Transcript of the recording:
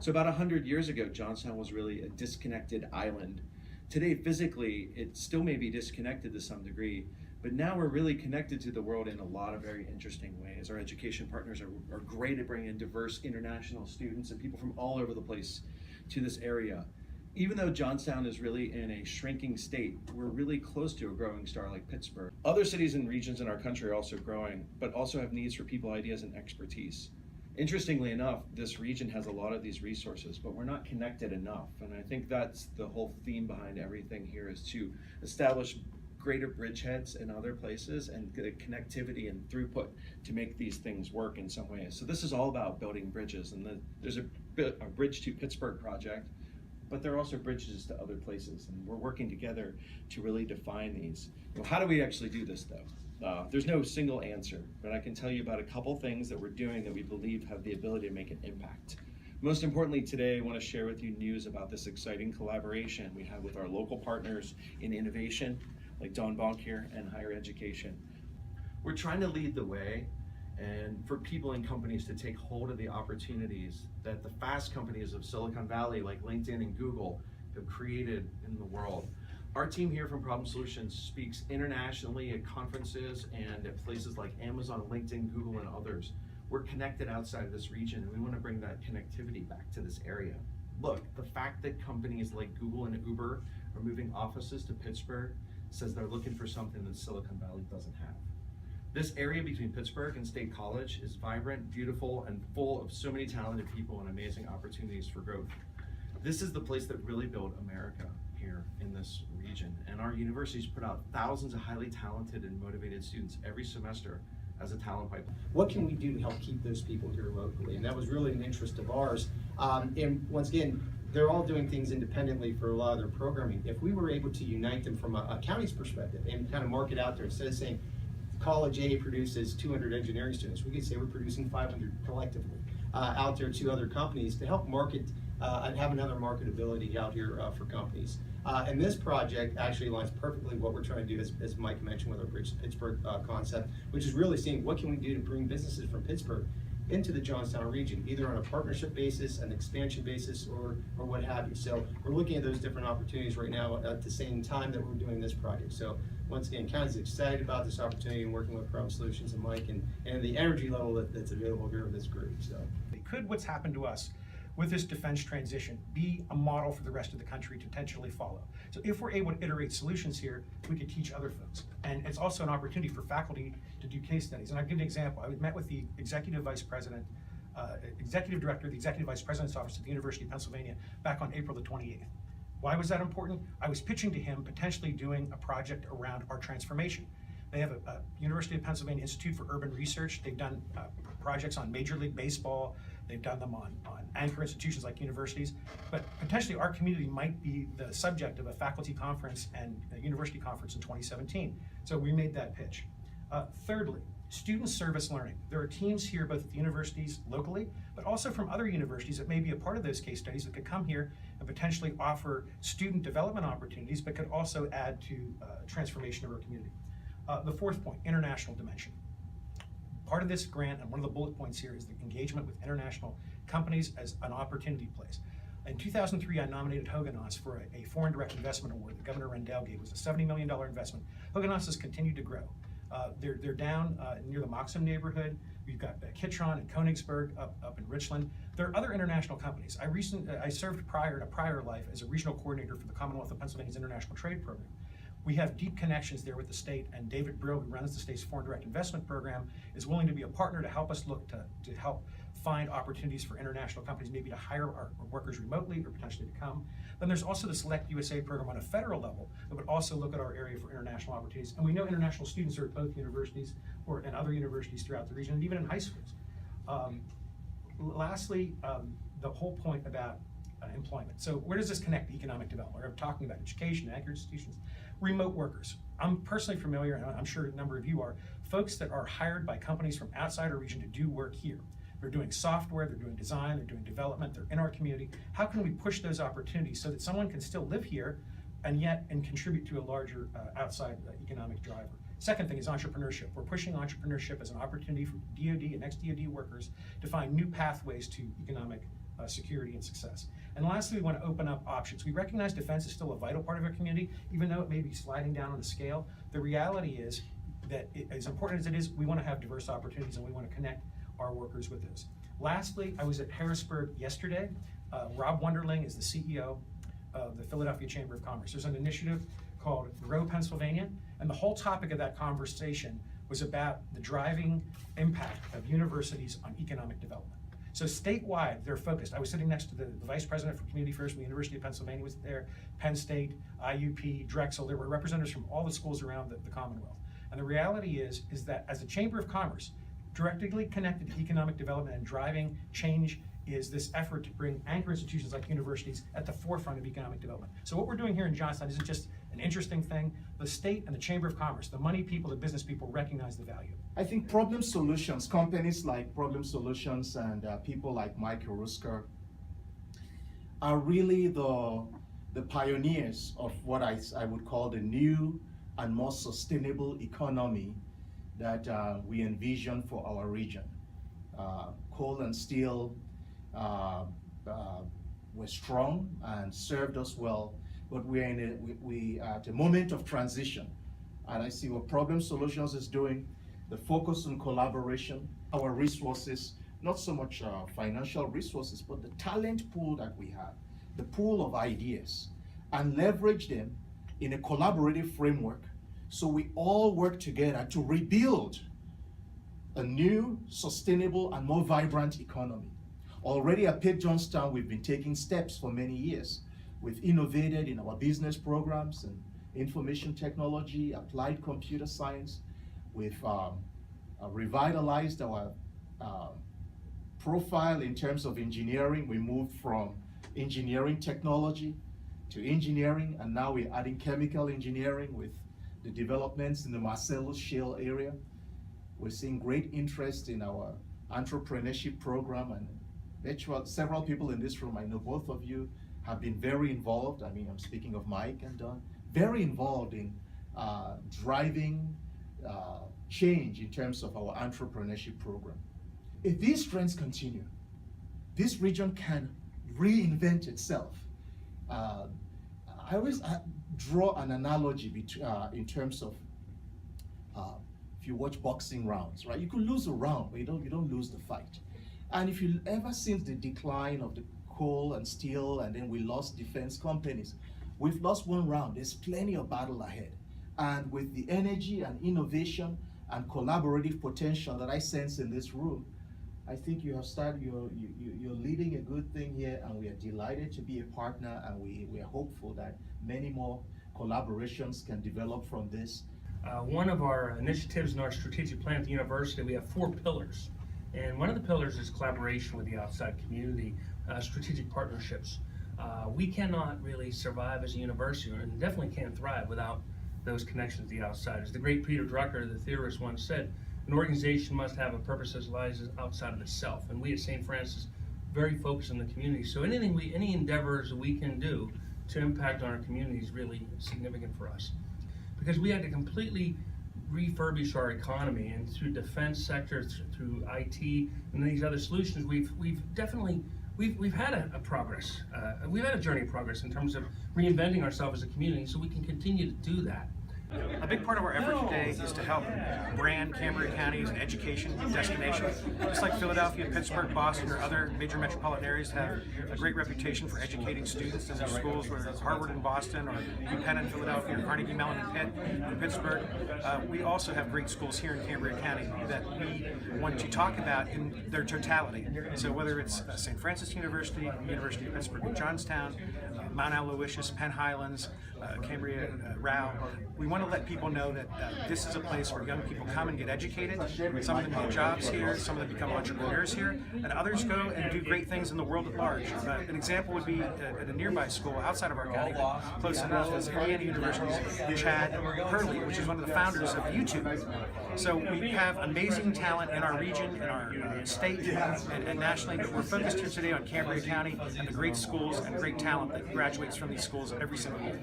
So about 100 years ago, Johnstown was really a disconnected island. Today, physically, it still may be disconnected to some degree, but now we're really connected to the world in a lot of very interesting ways. Our education partners are great at bringing in diverse international students and people from all over the place to this area. Even though Johnstown is really in a shrinking state, we're really close to a growing star like Pittsburgh. Other cities and regions in our country are also growing, but also have needs for people, ideas, and expertise. Interestingly enough, this region has a lot of these resources, but we're not connected enough. And I think that's the whole theme behind everything here, is to establish greater bridgeheads in other places and connectivity and throughput to make these things work in some ways. So this is all about building bridges, and there's a Bridge to Pittsburgh project, but there are also bridges to other places, and we're working together to really define these. Well, how do we actually do this though? There's no single answer, but I can tell you about a couple things that we're doing that we believe have the ability to make an impact. Most importantly today, I want to share with you news about this exciting collaboration we have with our local partners in innovation, like Don Bonk here, and higher education. We're trying to lead the way and for people and companies to take hold of the opportunities that the fast companies of Silicon Valley, like LinkedIn and Google, have created in the world. Our team here from Problem Solutions speaks internationally at conferences and at places like Amazon, LinkedIn, Google, and others. We're connected outside of this region, and we want to bring that connectivity back to this area. Look, the fact that companies like Google and Uber are moving offices to Pittsburgh says they're looking for something that Silicon Valley doesn't have. This area between Pittsburgh and State College is vibrant, beautiful, and full of so many talented people and amazing opportunities for growth. This is the place that really built America here in this region, and our universities put out thousands of highly talented and motivated students every semester as a talent pipeline. What can we do to help keep those people here locally? And that was really an interest of ours. And once again, they're all doing things independently for a lot of their programming. If we were able to unite them from a county's perspective and kind of mark it out there, instead of saying College A produces 200 engineering students, we could say we're producing 500 collectively out there to other companies to help market and have another marketability out here for companies. And this project actually aligns perfectly what we're trying to do, as Mike mentioned, with our Bridge to Pittsburgh concept, which is really seeing what can we do to bring businesses from Pittsburgh into the Johnstown region, either on a partnership basis, an expansion basis, or what have you. So we're looking at those different opportunities right now at the same time that we're doing this project. So once again, county's excited about this opportunity and working with Problem Solutions and Mike and the energy level that's available here in this group. So could what's happened to us with this defense transition be a model for the rest of the country to potentially follow? So if we're able to iterate solutions here, we could teach other folks. And it's also an opportunity for faculty to do case studies. And I'll give you an example. I met with the executive director of the executive vice president's office at the University of Pennsylvania back on April the 28th. Why was that important? I was pitching to him potentially doing a project around our transformation. They have a University of Pennsylvania Institute for Urban Research. They've done projects on Major League Baseball. They've done them on anchor institutions like universities. But potentially our community might be the subject of a faculty conference and a university conference in 2017. So we made that pitch. Thirdly, student service learning. There are teams here both at the universities locally, but also from other universities that may be a part of those case studies that could come here and potentially offer student development opportunities, but could also add to transformation of our community. The fourth point, international dimension. Part of this grant, and one of the bullet points here, is the engagement with international companies as an opportunity place. In 2003, I nominated Höganäs for a foreign direct investment award that Governor Rendell gave. It was a $70 million investment. Höganäs has continued to grow. They're down near the Moxham neighborhood. We've got Kitron and Königsberg up in Richland. There are other international companies. I served in a prior life as a regional coordinator for the Commonwealth of Pennsylvania's International Trade Program. We have deep connections there with the state, and David Brill, who runs the state's foreign direct investment program, is willing to be a partner to help us look to help find opportunities for international companies, maybe to hire our workers remotely or potentially to come. Then there's also the Select USA program on a federal level that would also look at our area for international opportunities. And we know international students are at both universities and other universities throughout the region, and even in high schools. Lastly, the whole point about employment. So where does this connect to economic development? We're talking about education, anchor institutions, remote workers. I'm personally familiar, and I'm sure a number of you are, folks that are hired by companies from outside our region to do work here. They're doing software, they're doing design, they're doing development, they're in our community. How can we push those opportunities so that someone can still live here and contribute to a larger outside economic driver? Second thing is entrepreneurship. We're pushing entrepreneurship as an opportunity for DoD and ex-DoD workers to find new pathways to economic security and success. And lastly, we want to open up options. We recognize defense is still a vital part of our community, even though it may be sliding down on the scale. The reality is that as important as it is, we want to have diverse opportunities and we want to connect our workers with those. Lastly, I was at Harrisburg yesterday. Rob Wunderling is the CEO of the Philadelphia Chamber of Commerce. There's an initiative called Grow Pennsylvania, and the whole topic of that conversation was about the driving impact of universities on economic development. So statewide, they're focused. I was sitting next to the vice president for community affairs from the University of Pennsylvania was there, Penn State, IUP, Drexel. There were representatives from all the schools around the Commonwealth. And the reality is that as a Chamber of Commerce, directly connected to economic development and driving change is this effort to bring anchor institutions like universities at the forefront of economic development. So what we're doing here in Johnstown isn't just an interesting thing. The state and the Chamber of Commerce, the money people, the business people recognize the value. I think Problem Solutions, companies like Problem Solutions and people like Mike Rucosky are really the pioneers of what I would call the new and more sustainable economy that we envision for our region. Coal and steel were strong and served us well, but we're at a moment of transition. And I see what Problem Solutions is doing, the focus on collaboration, our resources, not so much financial resources, but the talent pool that we have, the pool of ideas, and leverage them in a collaborative framework so we all work together to rebuild a new, sustainable, and more vibrant economy. Already at Pitt Johnstown, we've been taking steps for many years. We've innovated in our business programs and information technology, applied computer science. We've revitalized our profile in terms of engineering. We moved from engineering technology to engineering, and now we're adding chemical engineering with the developments in the Marcellus Shale area. We're seeing great interest in our entrepreneurship program, and several people in this room, I know both of you, have been very involved. I mean, I'm speaking of Mike and Don, very involved in driving change in terms of our entrepreneurship program. If these trends continue, this region can reinvent itself. I always draw an analogy in terms of if you watch boxing rounds, right? You could lose a round, but you don't lose the fight. And if you ever since the decline of the coal and steel, and then we lost defense companies, we've lost one round. There's plenty of battle ahead. And with the energy and innovation and collaborative potential that I sense in this room, I think you have started, you're leading a good thing here, and we are delighted to be a partner, and we are hopeful that many more collaborations can develop from this. One of our initiatives in our strategic plan at the university, we have 4 pillars. And one of the pillars is collaboration with the outside community, strategic partnerships. We cannot really survive as a university, and definitely can't thrive without those connections to the outside. As the great Peter Drucker, the theorist, once said, an organization must have a purpose that lies outside of itself. And we at St. Francis very focused on the community. So any endeavors that we can do to impact on our community is really significant for us. Because we had to completely refurbish our economy, and through defense sector, through IT, and these other solutions, we've definitely had a progress. We've had a journey of progress in terms of reinventing ourselves as a community, so we can continue to do that. A big part of our effort today is to help brand Cambria County as an education destination. Just like Philadelphia, Pittsburgh, Boston, or other major metropolitan areas have a great reputation for educating students in their schools, whether it's Harvard in Boston, or UPenn in Philadelphia, or Carnegie Mellon in Pitt, in Pittsburgh. We also have great schools here in Cambria County that we want to talk about in their totality. So whether it's St. Francis University, University of Pittsburgh and Johnstown, Mount Aloysius, Penn Highlands, Cambria, Rao, we want to let people know that this is a place where young people come and get educated. Some of them get jobs here, some of them become entrepreneurs here, and others go and do great things in the world at large. An example would be at a nearby school outside of our county, close enough, as Indiana University's Chad Hurley, which is one of the founders of YouTube. So we have amazing talent in our region, in our state, and nationally, but we're focused here today on Cambria County and the great schools and great talent that graduates from these schools every single year.